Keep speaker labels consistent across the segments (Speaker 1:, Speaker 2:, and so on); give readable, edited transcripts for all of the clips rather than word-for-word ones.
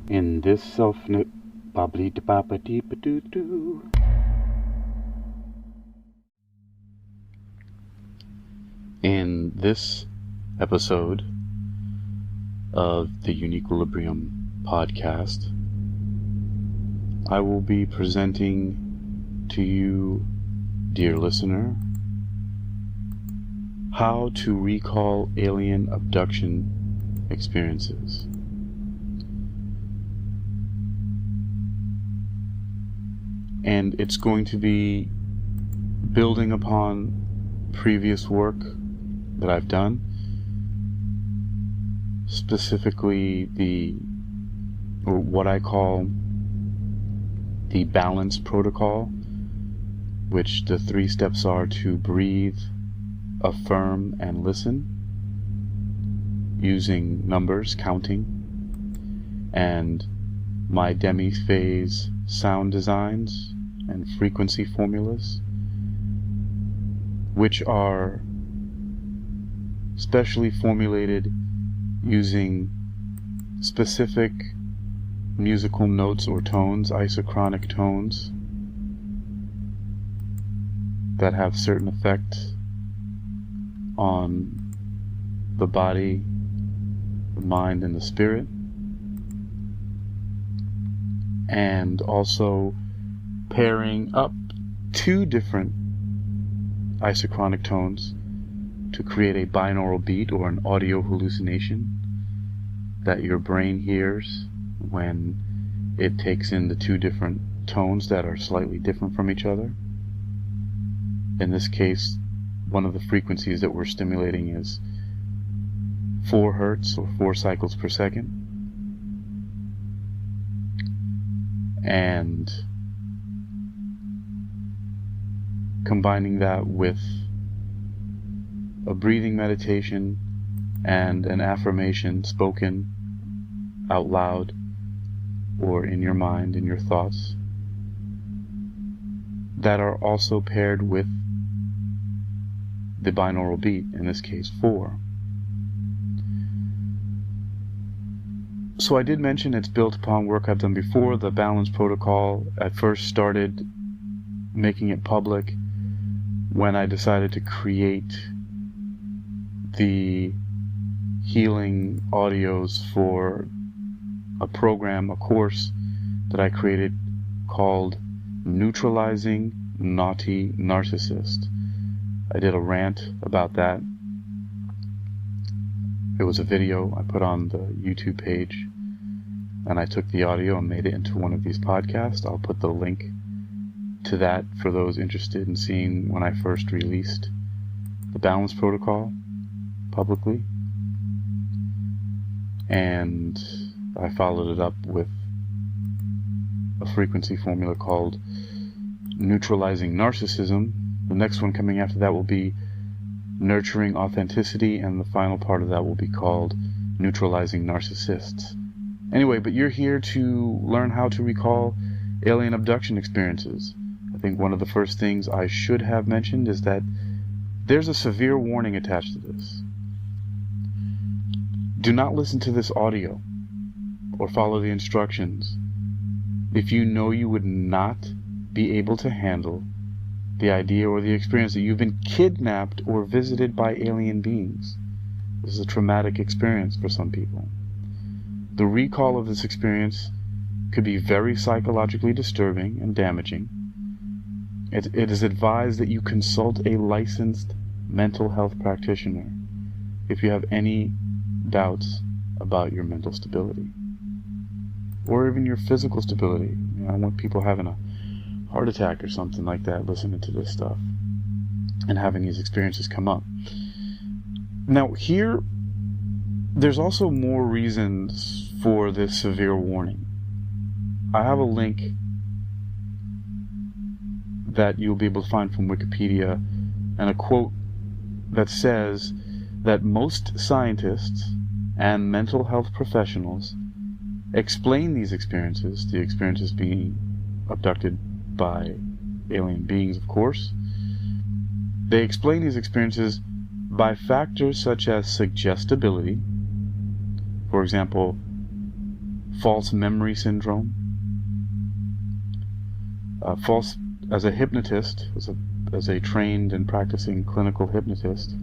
Speaker 1: In this self-nip bobbly da baba dee ba doo doo. In this episode of the Uniquilibrium podcast, I will be presenting to you, dear listener, how to recall alien abduction experiences. And it's going to be building upon previous work that I've done, specifically what I call the balance protocol, which the 3 steps are to breathe, affirm, and listen, using numbers, counting, and my demi-phase sound designs and frequency formulas, which are specially formulated using specific musical notes or tones, isochronic tones, that have certain effects on the body, the mind, and the spirit, and also pairing up 2 different isochronic tones to create a binaural beat or an audio hallucination that your brain hears when it takes in the 2 different tones that are slightly different from each other. In this case, one of the frequencies that we're stimulating is 4 hertz or 4 cycles per second. And combining that with a breathing meditation and an affirmation spoken out loud or in your mind, in your thoughts, that are also paired with the binaural beat, in this case 4. So I did mention it's built upon work I've done before. The balance protocol, I first started making it public when I decided to create the healing audios for a program, a course that I created called Neutralizing Naughty Narcissist. I did a rant about that. It was a video I put on the YouTube page, and I took the audio and made it into one of these podcasts. I'll put the link to that for those interested in seeing when I first released the balance protocol publicly. And I followed it up with a frequency formula called Neutralizing Narcissism. The next one coming after that will be Nurturing Authenticity, and the final part of that will be called Neutralizing Narcissists. Anyway, but you're here to learn how to recall alien abduction experiences. I think one of the first things I should have mentioned is that there's a severe warning attached to this. Do not listen to this audio or follow the instructions if you know you would not be able to handle the idea or the experience that you've been kidnapped or visited by alien beings. This is a traumatic experience for some people. The recall of this experience could be very psychologically disturbing and damaging. It is advised that you consult a licensed mental health practitioner if you have any doubts about your mental stability or even your physical stability. I want people having a heart attack or something like that listening to this stuff and having these experiences come up. Now here, there's also more reasons for this severe warning. I have a link that you'll be able to find from Wikipedia and a quote that says that most scientists and mental health professionals explain these experiences, the experiences being abducted by alien beings, of course. They explain these experiences by factors such as suggestibility, for example, false memory syndrome. As a hypnotist, as a trained and practicing clinical hypnotist,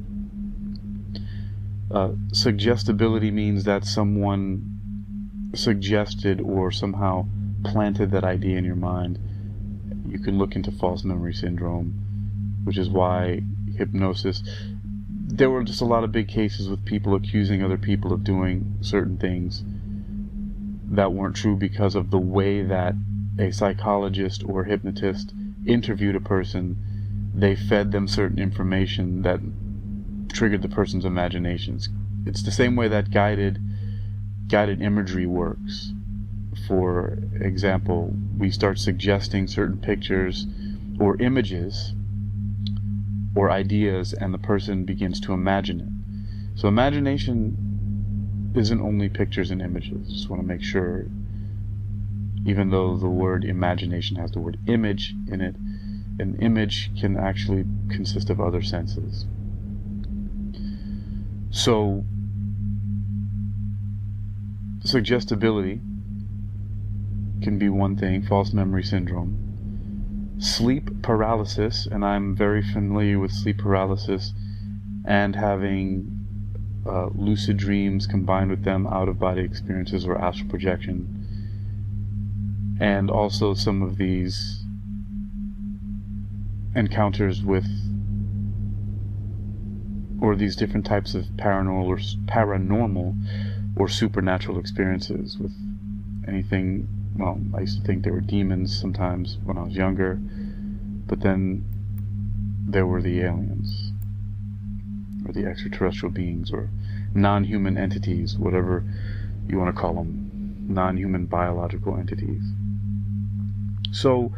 Speaker 1: suggestibility means that someone suggested or somehow planted that idea in your mind. You can look into false memory syndrome, which is why hypnosis... There were just a lot of big cases with people accusing other people of doing certain things that weren't true because of the way that a psychologist or hypnotist interviewed a person. They fed them certain information that triggered the person's imaginations. It's the same way that guided imagery works. For example, we start suggesting certain pictures or images or ideas, and the person begins to imagine it. So imagination isn't only pictures and images. Just want to make sure, even though the word imagination has the word image in it, an image can actually consist of other senses. So suggestibility can be one thing, false memory syndrome. Sleep paralysis, and I'm very familiar with sleep paralysis and having lucid dreams combined with them, out-of-body experiences or astral projection, and also some of these encounters with, or these different types of paranormal or supernatural experiences with anything. Well, I used to think there were demons sometimes when I was younger, but then there were the aliens, or the extraterrestrial beings, or non-human entities, whatever you want to call them, non-human biological entities. So,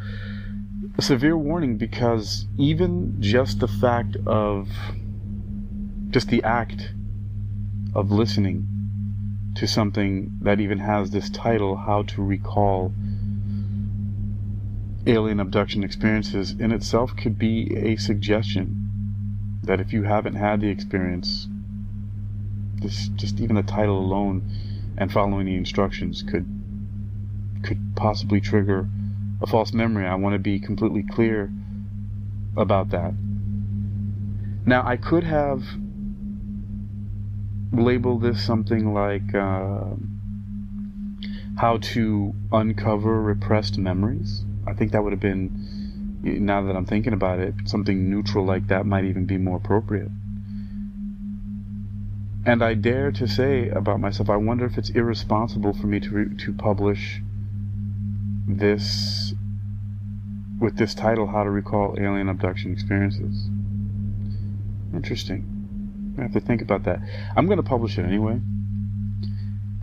Speaker 1: a severe warning, because even just the act of listening to something that even has this title, How to Recall Alien Abduction Experiences, in itself could be a suggestion that if you haven't had the experience, just even the title alone and following the instructions could possibly trigger a false memory. I want to be completely clear about that. Now, I could have label this something like how to uncover repressed memories. I think that would have been, now that I'm thinking about it, something neutral like that might even be more appropriate. And I dare to say about myself, I wonder if it's irresponsible for me to publish this with this title, How to Recall Alien Abduction Experiences. Interesting. I have to think about that. I'm going to publish it anyway,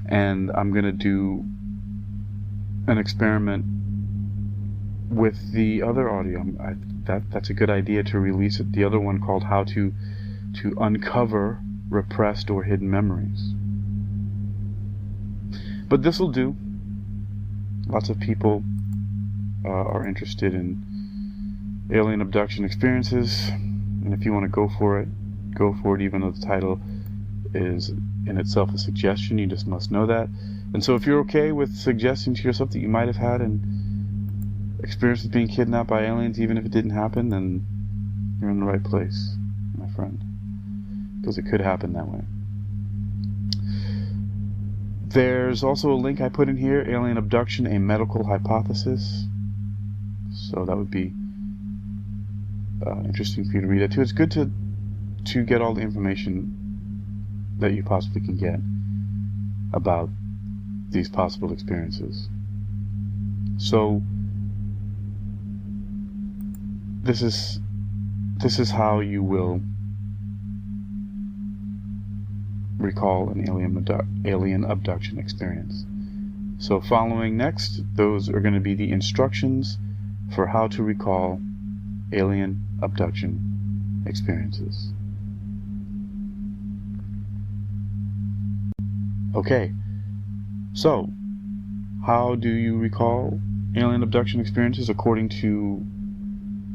Speaker 1: and I'm going to do an experiment with the other audio. That's a good idea to release it. The other one called How to Uncover Repressed or Hidden Memories. But this will do. Lots of people are interested in alien abduction experiences, and if you want to go for it, even though the title is in itself a suggestion. You just must know that. And so if you're okay with suggesting to yourself that you might have had an experience with being kidnapped by aliens, even if it didn't happen, then you're in the right place, my friend, because it could happen that way. There's also a link I put in here, Alien Abduction, a Medical Hypothesis. So that would be interesting for you to read that too. It's good to get all the information that you possibly can get about these possible experiences. So this is how you will recall an alien abduction experience. So following next, those are going to be the instructions for how to recall alien abduction experiences. Okay, so how do you recall alien abduction experiences according to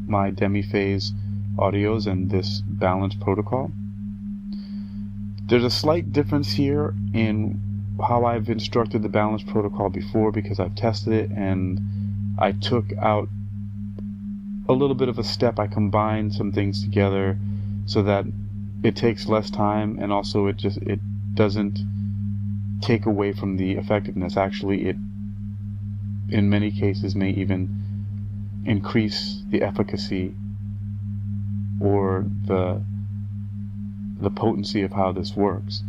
Speaker 1: my demi-phase audios and this balance protocol? There's a slight difference here in how I've instructed the balance protocol before, because I've tested it and I took out a little bit of a step. I combined some things together so that it takes less time, and also it doesn't take away from the effectiveness. Actually, it in many cases may even increase the efficacy or the potency of how this works.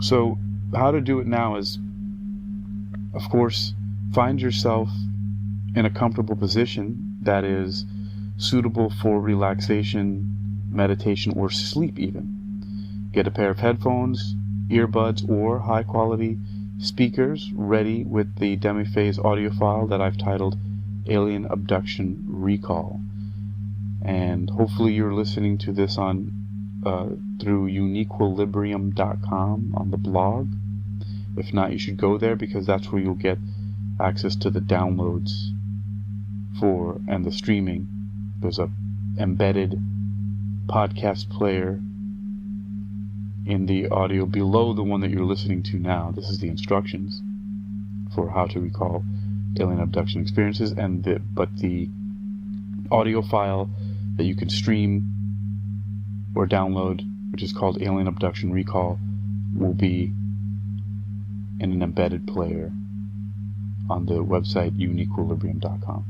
Speaker 1: So how to do it now is, of course, find yourself in a comfortable position that is suitable for relaxation, meditation, or sleep even. Get a pair of headphones, earbuds, or high-quality speakers ready with the demi-phase audio file that I've titled Alien Abduction Recall. And hopefully you're listening to this on through uniquilibrium.com on the blog. If not, you should go there, because that's where you'll get access to the downloads for and the streaming. There's a embedded podcast player in the audio below the one that you're listening to now. This is the instructions for how to recall alien abduction experiences, but the audio file that you can stream or download, which is called Alien Abduction Recall, will be in an embedded player on the website uniquilibrium.com.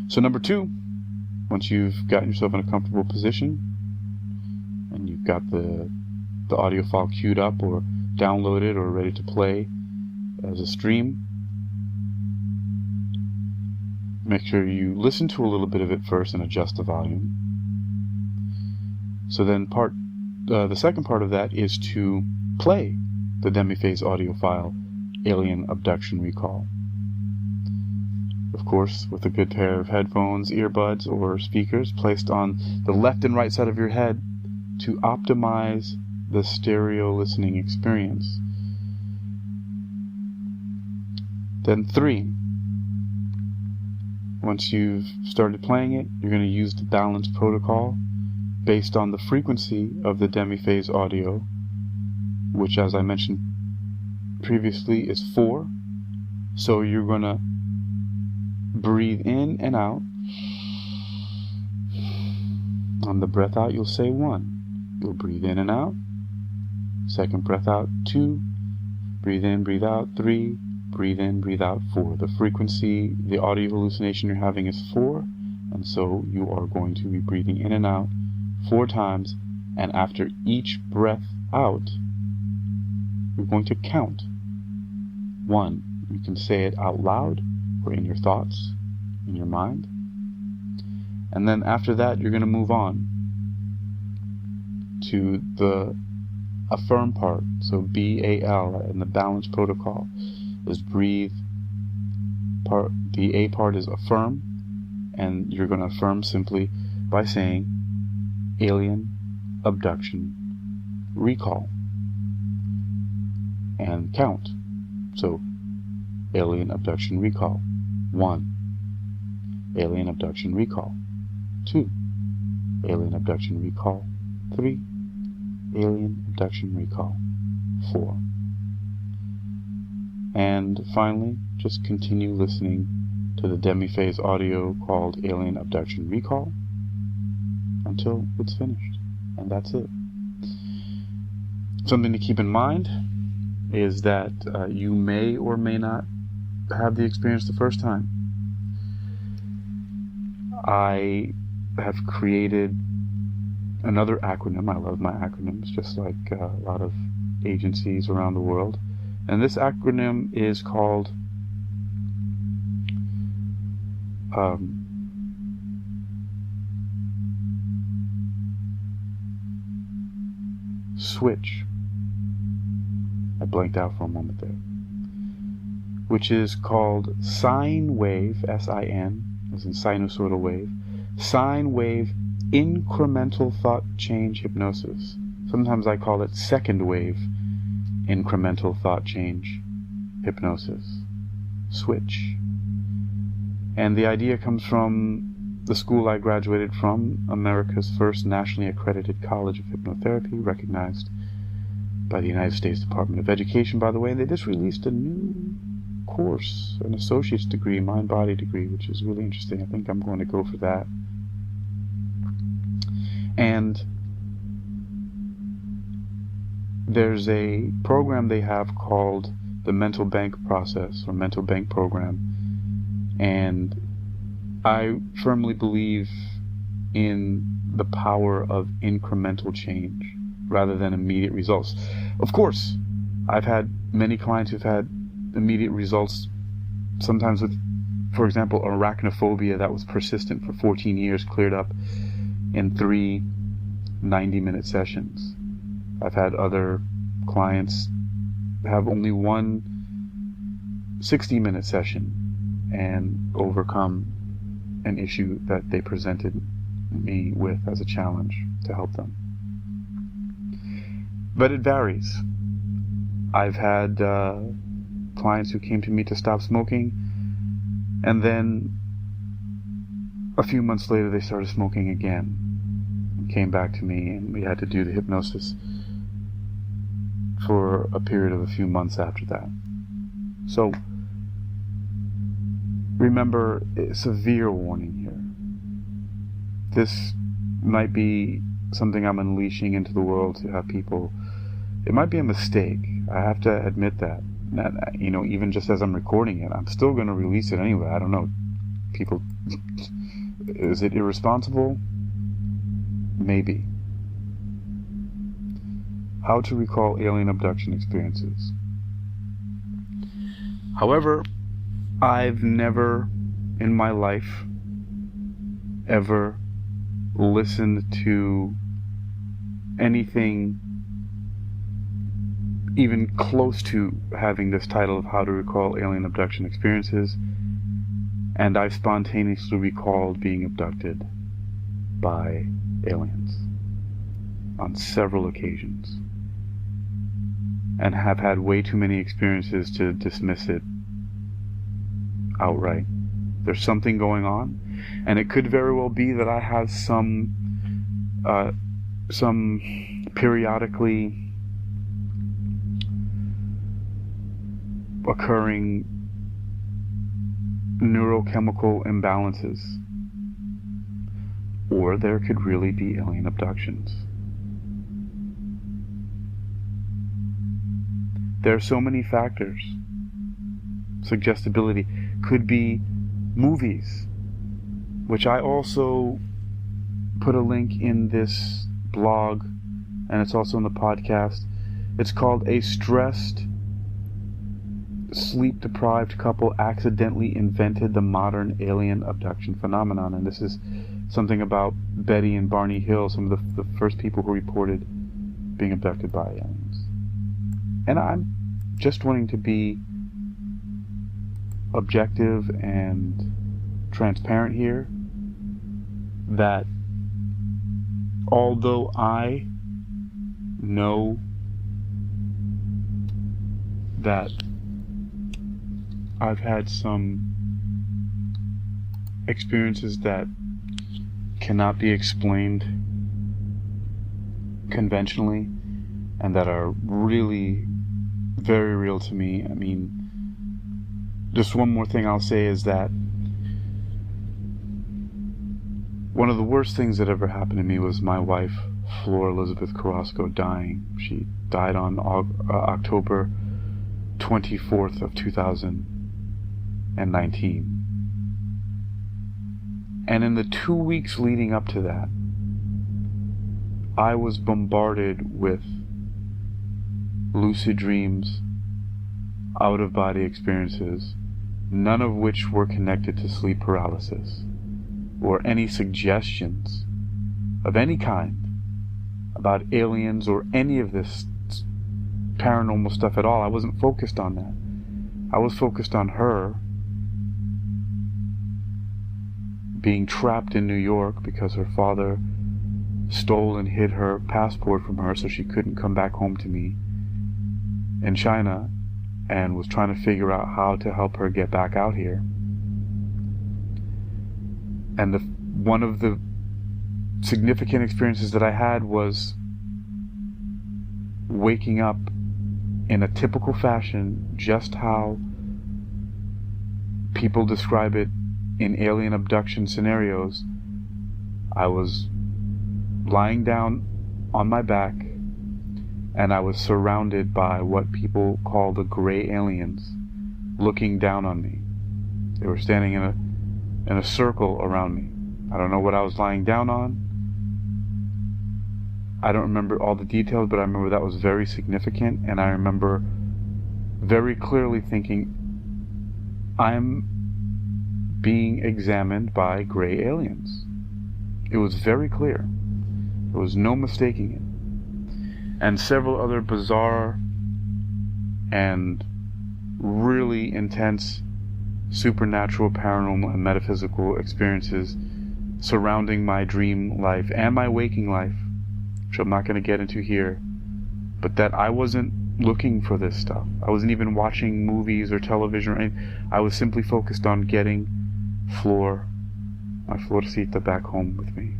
Speaker 1: So number 2, once you've gotten yourself in a comfortable position and you've got the audio file queued up or downloaded or ready to play as a stream, make sure you listen to a little bit of it first and adjust the volume. So then the second part of that is to play the demi-phase audio file Alien Abduction Recall. Of course, with a good pair of headphones, earbuds, or speakers placed on the left and right side of your head to optimize the stereo listening experience. Then 3, once you've started playing it, you're going to use the balance protocol based on the frequency of the demi-phase audio, which, as I mentioned previously, is 4. So you're going to breathe in and out. On the breath out, you'll say 1. You'll breathe in and out. Second breath out, 2. Breathe in, breathe out, 3. Breathe in, breathe out, 4. The frequency, the audio hallucination you're having is 4, and so you are going to be breathing in and out 4 times, and after each breath out, you're going to count 1. You can say it out loud or in your thoughts, in your mind. And then after that, you're going to move on to the affirm part. So BAL in the balance protocol is breathe part. The A part is affirm, and you're going to affirm simply by saying Alien Abduction Recall and count. So Alien Abduction Recall 1, Alien Abduction Recall 2, Alien Abduction Recall 3, Alien Abduction Recall 4. And finally, just continue listening to the demi-phase audio called Alien Abduction Recall until it's finished. And that's it. Something to keep in mind is that you may or may not have the experience the first time. I have created another acronym. I love my acronyms, just like a lot of agencies around the world. And this acronym is called SWITCH. I blanked out for a moment there. Which is called sine wave, S-I-N, as in sinusoidal wave, sine wave incremental thought change hypnosis. Sometimes I call it second wave incremental thought change hypnosis. SWITCH. And the idea comes from the school I graduated from, America's first nationally accredited college of hypnotherapy, recognized by the United States Department of Education, by the way. They just released a new course, an associate's degree, mind-body degree, which is really interesting. I think I'm going to go for that. And there's a program they have called the Mental Bank Process, or Mental Bank Program. And I firmly believe in the power of incremental change rather than immediate results. Of course, I've had many clients who've had immediate results, sometimes with, for example, arachnophobia that was persistent for 14 years, cleared up in 3 90-minute sessions. I've had other clients have only one 60-minute session and overcome an issue that they presented me with as a challenge to help them. But it varies. I've had clients who came to me to stop smoking, and then a few months later they started smoking again. Came back to me, and we had to do the hypnosis for a period of a few months after that. So remember, a severe warning here. This might be something I'm unleashing into the world to have people. It might be a mistake. I have to admit that. You know, even just as I'm recording it, I'm still going to release it anyway. I don't know. People, is it irresponsible? Maybe. How to recall alien abduction experiences. However, I've never in my life ever listened to anything even close to having this title of How to Recall Alien Abduction Experiences, and I've spontaneously recalled being abducted by aliens on several occasions, and have had way too many experiences to dismiss it outright. There's something going on, and it could very well be that I have some periodically occurring neurochemical imbalances, or there could really be alien abductions. There are so many factors. Suggestibility could be movies, which I also put a link in this blog, and it's also in the podcast. It's called A Stressed, Sleep-Deprived Couple Accidentally Invented the Modern Alien Abduction Phenomenon. And this is something about Betty and Barney Hill, some of the first people who reported being abducted by aliens. And I'm just wanting to be objective and transparent here, that although I know that I've had some experiences that cannot be explained conventionally and that are really very real to me. I mean, just one more thing I'll say is that one of the worst things that ever happened to me was my wife, Flora Elizabeth Carrasco, dying. She died on October 24th of 2019. And in the 2 weeks leading up to that, I was bombarded with lucid dreams, out-of-body experiences, none of which were connected to sleep paralysis or any suggestions of any kind about aliens or any of this paranormal stuff at all. I wasn't focused on that. I was focused on her being trapped in New York because her father stole and hid her passport from her so she couldn't come back home to me in China, and was trying to figure out how to help her get back out here. And one of the significant experiences that I had was waking up in a typical fashion, just how people describe it in alien abduction scenarios. I was lying down on my back, and I was surrounded by what people call the gray aliens, looking down on me. They were standing in a circle around me. I don't know what I was lying down on. I don't remember all the details, but I remember that was very significant, and I remember very clearly thinking, I'm being examined by gray aliens. It was very clear. There was no mistaking it. And several other bizarre and really intense supernatural, paranormal, and metaphysical experiences surrounding my dream life and my waking life, which I'm not going to get into here, but that I wasn't looking for this stuff. I wasn't even watching movies or television or anything. I was simply focused on getting my Florcita back home with me.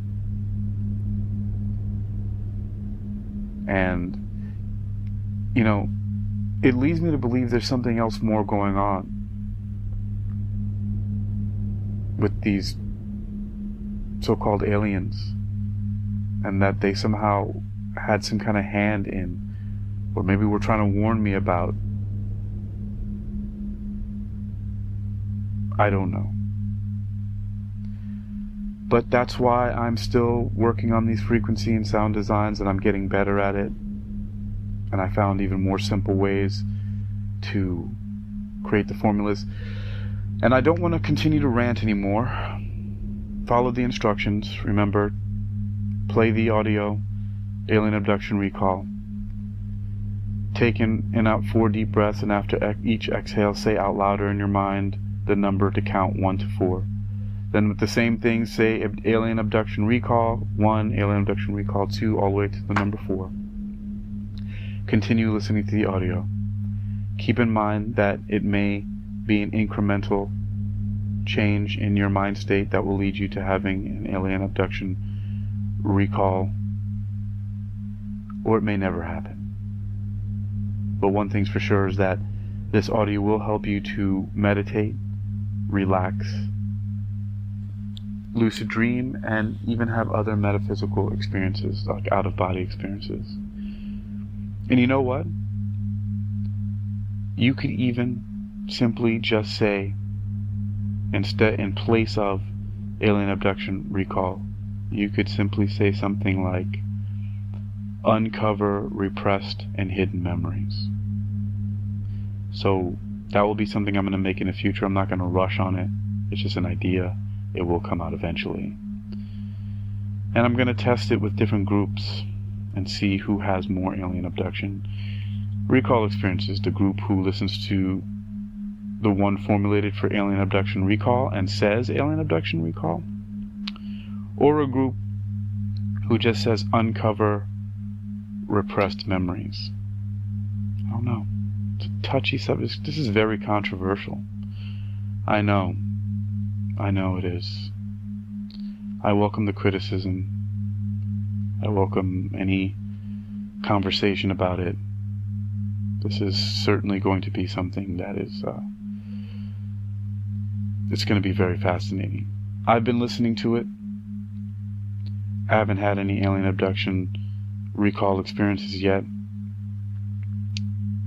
Speaker 1: And, you know, it leads me to believe there's something else more going on with these so-called aliens, and that they somehow had some kind of hand in, or maybe were trying to warn me about. I don't know. But that's why I'm still working on these frequency and sound designs, and I'm getting better at it. And I found even more simple ways to create the formulas. And I don't want to continue to rant anymore. Follow the instructions. Remember, play the audio, alien abduction recall. Take in and out 4 deep breaths, and after each exhale, say out louder in your mind the number to count 1 to 4. Then with the same thing, say alien abduction recall 1, alien abduction recall 2, all the way to the number 4. Continue listening to the audio. Keep in mind that it may be an incremental change in your mind state that will lead you to having an alien abduction recall, or it may never happen. But one thing's for sure is that this audio will help you to meditate, relax, lucid dream, and even have other metaphysical experiences, like out-of-body experiences. And you know what? You could even simply just say, instead, in place of alien abduction recall, you could simply say something like, uncover repressed and hidden memories. So that will be something I'm going to make in the future. I'm not going to rush on it. It's just an idea. It will come out eventually. And I'm going to test it with different groups and see who has more alien abduction recall experiences. The group who listens to the one formulated for alien abduction recall and says alien abduction recall, or a group who just says uncover repressed memories. I don't know. It's a touchy subject. This is very controversial. I know it is. I welcome the criticism. I welcome any conversation about it. This is certainly going to be something that is, it's going to be very fascinating. I've been listening to it. I haven't had any alien abduction recall experiences yet.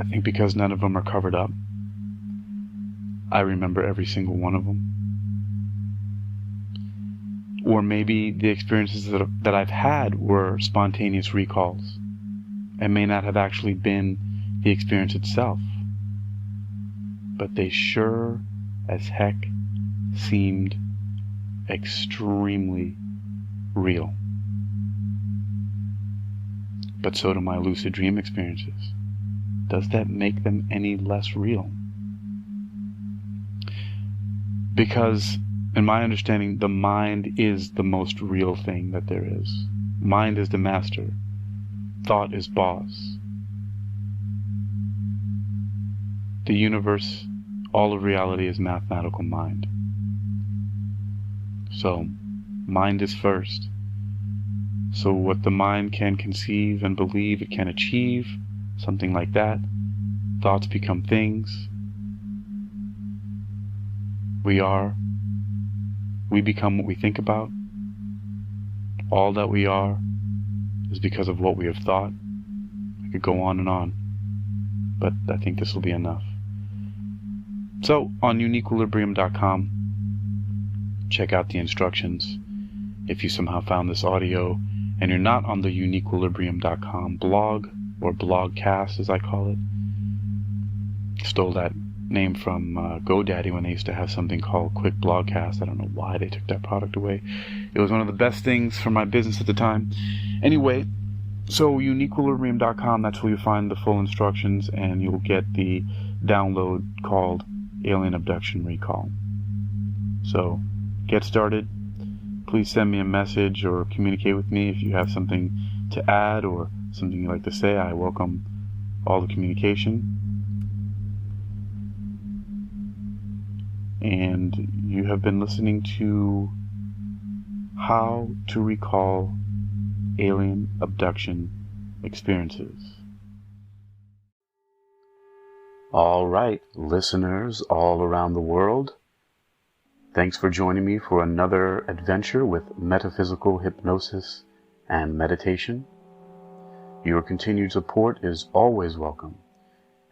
Speaker 1: I think because none of them are covered up. I remember every single one of them. Or maybe the experiences that I've had were spontaneous recalls and may not have actually been the experience itself. But they sure as heck seemed extremely real. But so do my lucid dream experiences. Does that make them any less real? Because, in my understanding, the mind is the most real thing that there is. Mind is the master. Thought is boss. The universe, all of reality is mathematical mind. So, mind is first. So what the mind can conceive and believe it can achieve, something like that. Thoughts become things. We become what we think about. All that we are is because of what we have thought. I could go on, but I think this will be enough. So, on uniquequilibrium.com, check out the instructions. If you somehow found this audio and you're not on the uniquequilibrium.com blog, or blogcast as I call it, stole that name from GoDaddy when they used to have something called Quick Blogcast. I don't know why they took that product away. It was one of the best things for my business at the time. Anyway, so uniquequilibrium.com, that's where you find the full instructions, and you'll get the download called Alien Abduction Recall. So get started. Please send me a message or communicate with me if you have something to add or something you'd like to say. I welcome all the communication. And you have been listening to How to Recall Alien Abduction Experiences. All right, listeners all around the world, thanks for joining me for another adventure with metaphysical hypnosis and meditation. Your continued support is always welcome.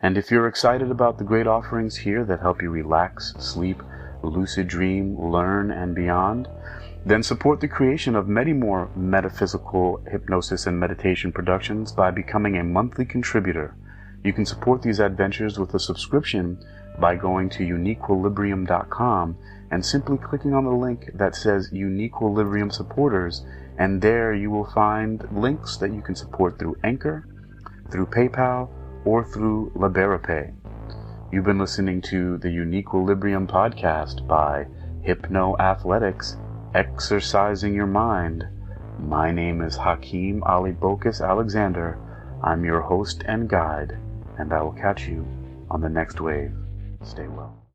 Speaker 1: And if you're excited about the great offerings here that help you relax, sleep, lucid dream, learn, and beyond, then support the creation of many more metaphysical hypnosis and meditation productions by becoming a monthly contributor. You can support these adventures with a subscription by going to uniquequilibrium.com and simply clicking on the link that says Uniquequilibrium Supporters, and there you will find links that you can support through Anchor, through PayPal, or through Liberapay. You've been listening to the Uniquequilibrium podcast by Hypno Athletics, exercising your mind. My name is Hakeem Ali Bokus Alexander. I'm your host and guide, and I will catch you on the next wave. Stay well.